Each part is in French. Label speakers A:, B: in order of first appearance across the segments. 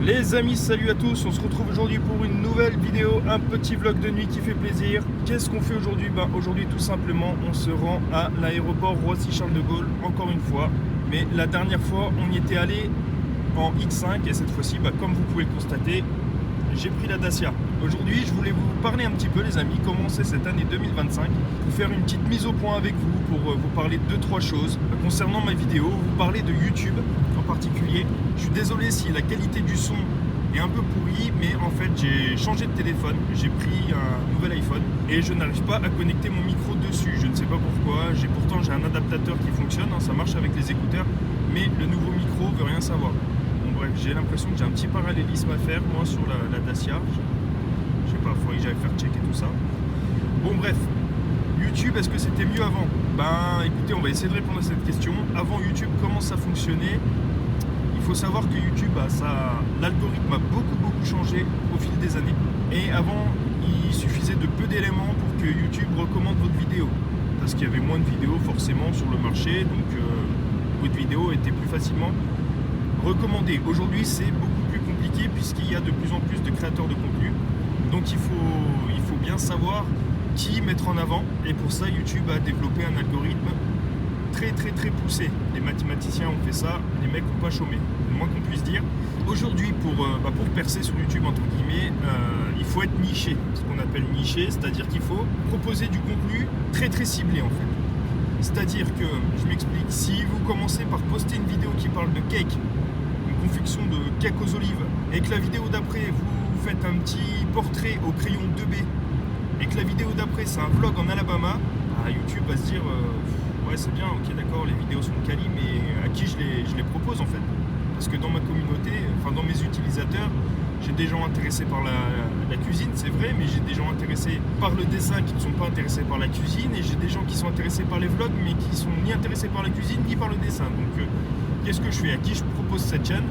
A: Les amis, salut à tous, on se retrouve aujourd'hui pour une nouvelle vidéo, un petit vlog de nuit qui fait plaisir. Qu'est-ce qu'on fait aujourd'hui? Aujourd'hui tout simplement on se rend à l'aéroport Roissy-Charles de Gaulle, encore une fois. Mais la dernière fois on y était allé en X5 et cette fois-ci, comme vous pouvez le constater, j'ai pris la Dacia. Aujourd'hui je voulais vous parler un petit peu les amis, comment c'est cette année 2025, pour faire une petite mise au point avec vous, pour vous parler de 2-3 choses concernant ma vidéo, vous parler de YouTube en particulier. Je suis désolé si la qualité du son est un peu pourrie, mais en fait j'ai changé de téléphone, j'ai pris un nouvel iPhone et je n'arrive pas à connecter mon micro dessus, je ne sais pas pourquoi. Pourtant j'ai un adaptateur qui fonctionne, ça marche avec les écouteurs, mais le nouveau micro veut rien savoir. Bref, j'ai l'impression que j'ai un petit parallélisme à faire moi sur la Dacia. Je sais pas, il faudrait que j'aille faire checker tout ça. Bon bref, YouTube, est-ce que c'était mieux avant? Écoutez, on va essayer de répondre à cette question. Avant YouTube, comment ça fonctionnait? Il faut savoir que YouTube, l'algorithme a beaucoup changé au fil des années. Et avant, il suffisait de peu d'éléments pour que YouTube recommande votre vidéo. Parce qu'il y avait moins de vidéos forcément sur le marché, donc votre vidéo était plus facilement recommandé. Aujourd'hui c'est beaucoup plus compliqué puisqu'il y a de plus en plus de créateurs de contenu, donc il faut bien savoir qui mettre en avant, et pour ça YouTube a développé un algorithme très poussé. Les mathématiciens ont fait ça, les mecs n'ont pas chômé, le moins qu'on puisse dire. Aujourd'hui pour percer sur YouTube entre guillemets, il faut être niché, ce qu'on appelle niché, c'est-à-dire qu'il faut proposer du contenu très ciblé en fait. C'est-à-dire que, je m'explique, si vous commencez par poster une vidéo qui parle de cake, une confection de cake aux olives, et que la vidéo d'après, vous faites un petit portrait au crayon 2B, et que la vidéo d'après, c'est un vlog en Alabama, YouTube va se dire, ouais c'est bien, ok d'accord, les vidéos sont quali, mais à qui je les propose en fait? Parce que dans ma communauté, enfin dans mes utilisateurs, j'ai des gens intéressés par la cuisine, c'est vrai, mais j'ai des gens intéressés par le dessin qui ne sont pas intéressés par la cuisine, et j'ai des gens qui sont intéressés par les vlogs, mais qui sont ni intéressés par la cuisine, ni par le dessin. Donc, qu'est-ce que je fais? À qui je propose cette chaîne?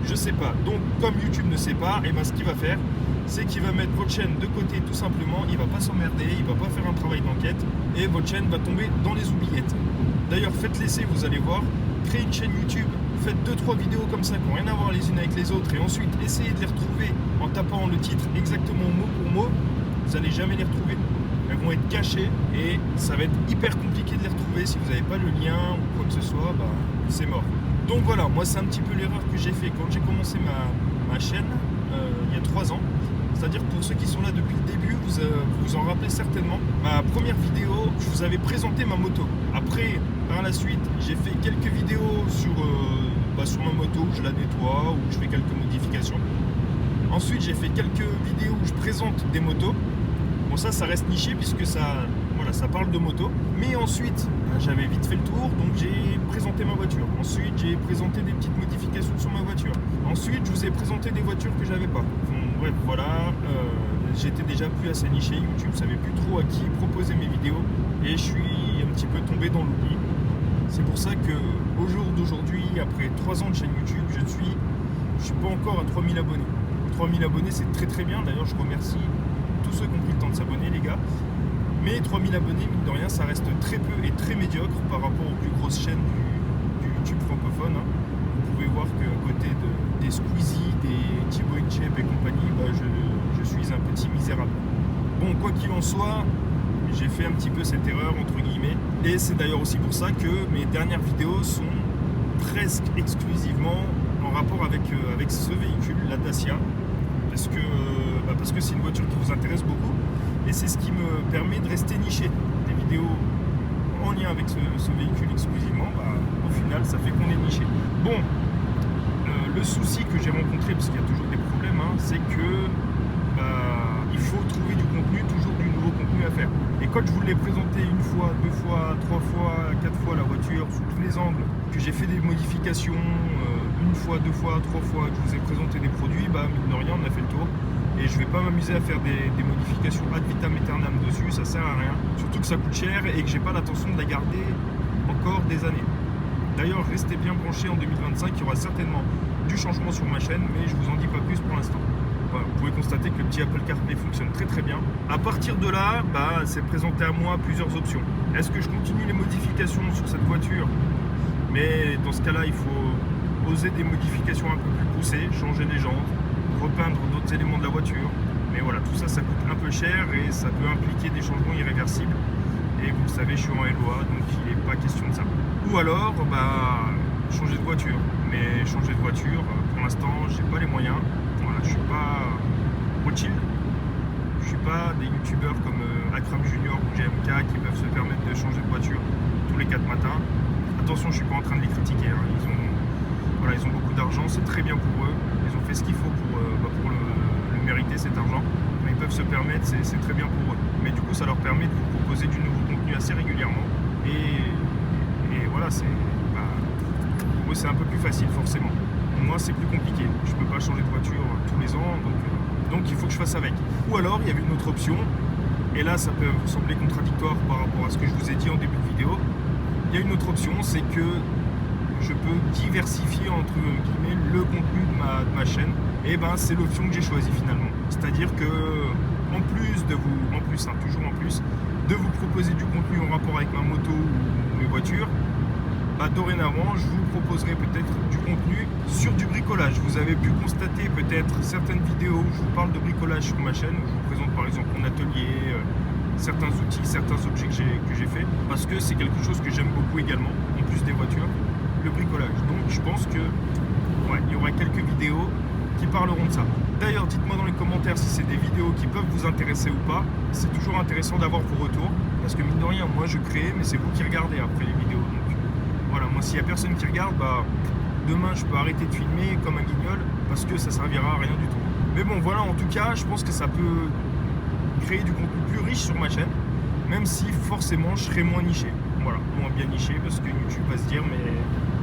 A: Je sais pas. Donc, comme YouTube ne sait pas, et ce qu'il va faire, c'est qu'il va mettre votre chaîne de côté tout simplement, il va pas s'emmerder, il va pas faire un travail d'enquête, et votre chaîne va tomber dans les oubliettes. D'ailleurs, faites l'essai, vous allez voir, créez une chaîne YouTube, faites 2-3 vidéos comme ça qui n'ont rien à voir les unes avec les autres, et ensuite essayez de les retrouver en tapant le titre exactement mot pour mot. Vous n'allez jamais les retrouver, elles vont être cachées et ça va être hyper compliqué de les retrouver. Si vous n'avez pas le lien ou quoi que ce soit, c'est mort. Donc voilà, moi c'est un petit peu l'erreur que j'ai fait quand j'ai commencé ma chaîne il y a 3 ans. C'est-à-dire, pour ceux qui sont là depuis le début, vous vous en rappelez certainement. Ma première vidéo, je vous avais présenté ma moto. Après, par la suite, j'ai fait quelques vidéos sur ma moto, où je la nettoie, où je fais quelques modifications. Ensuite, j'ai fait quelques vidéos où je présente des motos. Bon, ça reste niché puisque ça parle de moto. Mais ensuite, j'avais vite fait le tour, donc j'ai présenté ma voiture. Ensuite, j'ai présenté des petites modifications sur ma voiture. Ensuite, je vous ai présenté des voitures que j'avais pas. Bref, voilà, j'étais déjà plus assez niché. YouTube savait plus trop à qui proposer mes vidéos et je suis un petit peu tombé dans l'oubli. C'est pour ça que au jour d'aujourd'hui, après 3 ans de chaîne YouTube, je suis pas encore à 3000 abonnés. 3000 abonnés, c'est très bien. D'ailleurs, je remercie tous ceux qui ont pris le temps de s'abonner, les gars. Mais 3000 abonnés, mine de rien, ça reste très peu et très médiocre par rapport aux plus grosses chaînes du YouTube francophone. Vous pouvez voir qu'à côté des Squeezie, des Thibaut InShape et compagnie, je suis un petit misérable. Bon, quoi qu'il en soit, j'ai fait un petit peu cette erreur entre guillemets, et c'est d'ailleurs aussi pour ça que mes dernières vidéos sont presque exclusivement en rapport avec ce véhicule, la Dacia, parce que c'est une voiture qui vous intéresse beaucoup, et c'est ce qui me permet de rester niché. Des vidéos en lien avec ce véhicule exclusivement, au final ça fait qu'on est niché. Bon, le souci que j'ai rencontré, parce qu'il y a toujours des problèmes, c'est que il faut trouver du contenu, toujours du nouveau contenu à faire. Et quand je vous l'ai présenté 1 fois, 2 fois, 3 fois, 4 fois la voiture, sous tous les angles, que j'ai fait des modifications 1 fois, 2 fois, 3 fois, que je vous ai présenté des produits, mine de rien, on a fait le tour. Et je vais pas m'amuser à faire des modifications ad vitam aeternam dessus, ça sert à rien. Surtout que ça coûte cher et que j'ai pas l'intention de la garder encore des années. D'ailleurs, restez bien branchés en 2025, il y aura certainement du changement sur ma chaîne, mais je vous en dis pas plus pour l'instant. Voilà, vous pouvez constater que le petit Apple CarPlay fonctionne très bien. À partir de là, c'est présenté à moi plusieurs options. Est-ce que je continue les modifications sur cette voiture? Mais dans ce cas-là, il faut poser des modifications un peu plus repousser, changer les jantes, repeindre d'autres éléments de la voiture. Mais voilà, tout ça, ça coûte un peu cher et ça peut impliquer des changements irréversibles. Et vous le savez, je suis en LOA, donc il n'est pas question de ça. Ou alors, changer de voiture. Mais changer de voiture, pour l'instant, j'ai pas les moyens. Voilà, je suis pas Rothschild. Je suis pas des youtubeurs comme Akram Junior ou GMK qui peuvent se permettre de changer de voiture tous les 4 matins. Attention, je suis pas en train de les critiquer. Hein. Ils ont beaucoup d'argent, c'est très bien pour eux. Ils ont fait ce qu'il faut pour le mériter, cet argent. Mais ils peuvent se permettre, c'est très bien pour eux. Mais du coup, ça leur permet de vous proposer du nouveau contenu assez régulièrement. Et voilà, pour eux, c'est un peu plus facile, forcément. Moi, c'est plus compliqué. Je peux pas changer de voiture tous les ans, donc il faut que je fasse avec. Ou alors, il y avait une autre option. Et là, ça peut vous sembler contradictoire par rapport à ce que je vous ai dit en début de vidéo. Il y a une autre option, c'est que je peux diversifier entre guillemets le contenu de ma chaîne. Et c'est l'option que j'ai choisie finalement. C'est-à-dire que toujours en plus de vous proposer du contenu en rapport avec ma moto ou mes voitures, dorénavant je vous proposerai peut-être du contenu sur du bricolage. Vous avez pu constater peut-être certaines vidéos où je vous parle de bricolage sur ma chaîne, où je vous présente par exemple mon atelier, certains outils, certains objets que j'ai fait, parce que c'est quelque chose que j'aime beaucoup également, en plus des voitures, le bricolage. Donc je pense que il y aura quelques vidéos qui parleront de ça. D'ailleurs, dites-moi dans les commentaires si c'est des vidéos qui peuvent vous intéresser ou pas. C'est toujours intéressant d'avoir vos retours, parce que mine de rien, moi je crée, mais c'est vous qui regardez après les vidéos. Donc voilà, moi s'il n'y a personne qui regarde, demain je peux arrêter de filmer comme un guignol, parce que ça servira à rien du tout. Mais bon voilà, en tout cas, je pense que ça peut créer du contenu plus riche sur ma chaîne, même si forcément je serai moins niché. Voilà, moins bien niché, parce que YouTube va se dire, mais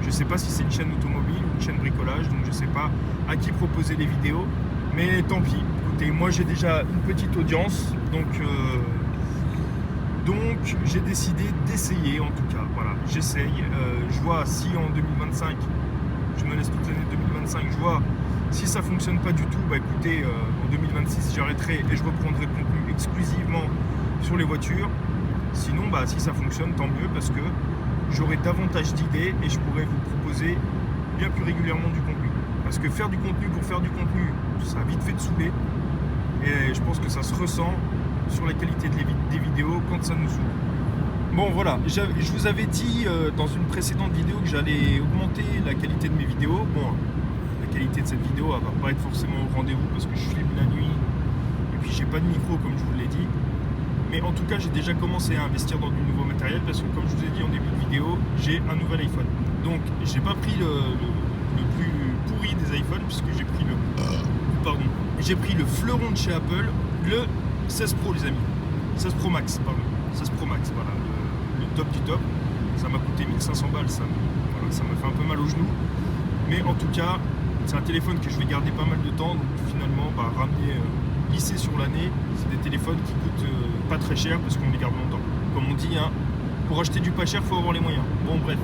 A: je sais pas si c'est une chaîne automobile ou une chaîne bricolage, donc je sais pas à qui proposer les vidéos, mais tant pis. Écoutez, moi j'ai déjà une petite audience, donc j'ai décidé d'essayer en tout cas. Voilà, j'essaye. Je vois si en 2025, je me laisse toute l'année 2025, je vois si ça fonctionne pas du tout, écoutez, en 2026 j'arrêterai et je reprendrai le contenu exclusivement sur les voitures. Sinon, si ça fonctionne, tant mieux, parce que j'aurai davantage d'idées et je pourrai vous proposer bien plus régulièrement du contenu. Parce que faire du contenu pour faire du contenu, ça a vite fait de saouler. Et je pense que ça se ressent sur la qualité des vidéos quand ça nous saoule. Bon voilà, je vous avais dit dans une précédente vidéo que j'allais augmenter la qualité de mes vidéos. Bon, la qualité de cette vidéo elle va pas être forcément au rendez-vous parce que je filme la nuit et puis j'ai pas de micro comme je vous l'ai dit. Mais en tout cas, j'ai déjà commencé à investir dans du nouveau matériel parce que, comme je vous ai dit en début de vidéo, j'ai un nouvel iPhone. Donc, j'ai pas pris le plus pourri des iPhones puisque j'ai pris j'ai pris le fleuron de chez Apple, le 16 Pro, les amis. 16 Pro Max, pardon. 16 Pro Max, voilà, le top du top. Ça m'a coûté 1500 balles, ça m'a fait un peu mal aux genoux. Mais en tout cas, c'est un téléphone que je vais garder pas mal de temps. Donc, finalement, ramener. Lisser sur l'année, c'est des téléphones qui coûtent pas très cher parce qu'on les garde longtemps. Comme on dit, pour acheter du pas cher, il faut avoir les moyens. Bon bref,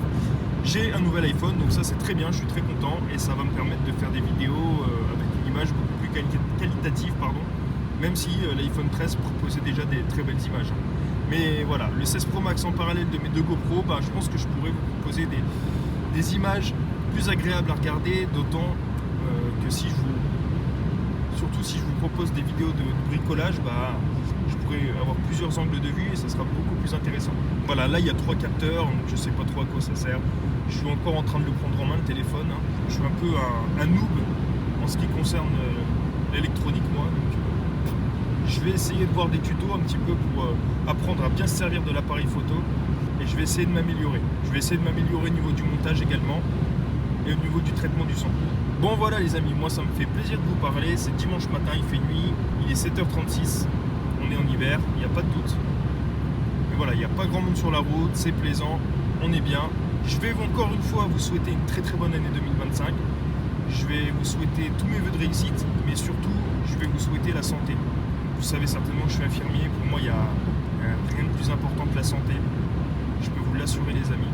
A: j'ai un nouvel iPhone, donc ça c'est très bien, je suis très content et ça va me permettre de faire des vidéos avec une image beaucoup plus qualitative, même si l'iPhone 13 proposait déjà des très belles images. Mais voilà, le 16 Pro Max en parallèle de mes deux GoPro, je pense que je pourrais vous proposer des images plus agréables à regarder, d'autant que surtout si je vous propose des vidéos de bricolage, je pourrais avoir plusieurs angles de vue et ça sera beaucoup plus intéressant. Voilà, là il y a 3 capteurs, donc je sais pas trop à quoi ça sert. Je suis encore en train de le prendre en main, le téléphone. Je suis un peu un noob en ce qui concerne l'électronique, moi. Donc, je vais essayer de voir des tutos un petit peu pour apprendre à bien se servir de l'appareil photo et je vais essayer de m'améliorer. Je vais essayer de m'améliorer au niveau du montage également et au niveau du traitement du son. Bon voilà les amis, moi ça me fait plaisir de vous parler, c'est dimanche matin, il fait nuit, il est 7h36, on est en hiver, il n'y a pas de doute. Mais voilà, il n'y a pas grand monde sur la route, c'est plaisant, on est bien. Je vais encore une fois vous souhaiter une très très bonne année 2025. Je vais vous souhaiter tous mes vœux de réussite, mais surtout je vais vous souhaiter la santé. Vous savez certainement que je suis infirmier, pour moi il y a rien de plus important que la santé. Je peux vous l'assurer les amis,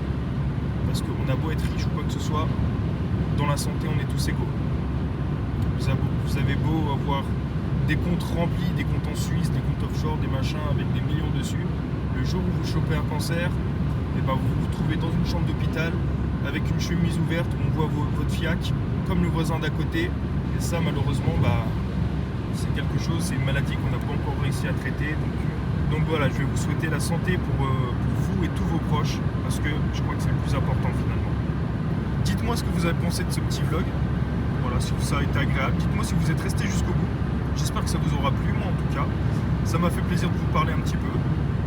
A: parce qu'on a beau être riche ou quoi que ce soit, dans la santé, on est tous égaux. Vous avez beau avoir des comptes remplis, des comptes en Suisse, des comptes offshore, des machins avec des millions dessus. Le jour où vous chopez un cancer, vous vous trouvez dans une chambre d'hôpital avec une chemise ouverte où on voit votre fiac, comme le voisin d'à côté. Et ça, malheureusement, c'est quelque chose, c'est une maladie qu'on n'a pas encore réussi à traiter. Donc voilà, je vais vous souhaiter la santé pour vous et tous vos proches, parce que je crois que c'est le plus important finalement. Dites-moi ce que vous avez pensé de ce petit vlog. Voilà, si ça a été agréable. Dites-moi si vous êtes resté jusqu'au bout. J'espère que ça vous aura plu, moi en tout cas. Ça m'a fait plaisir de vous parler un petit peu,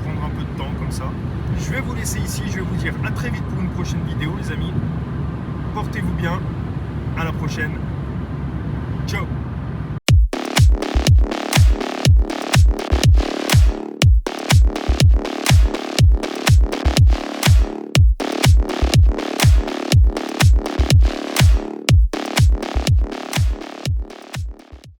A: prendre un peu de temps comme ça. Je vais vous laisser ici, je vais vous dire à très vite pour une prochaine vidéo, les amis. Portez-vous bien, à la prochaine. Ciao.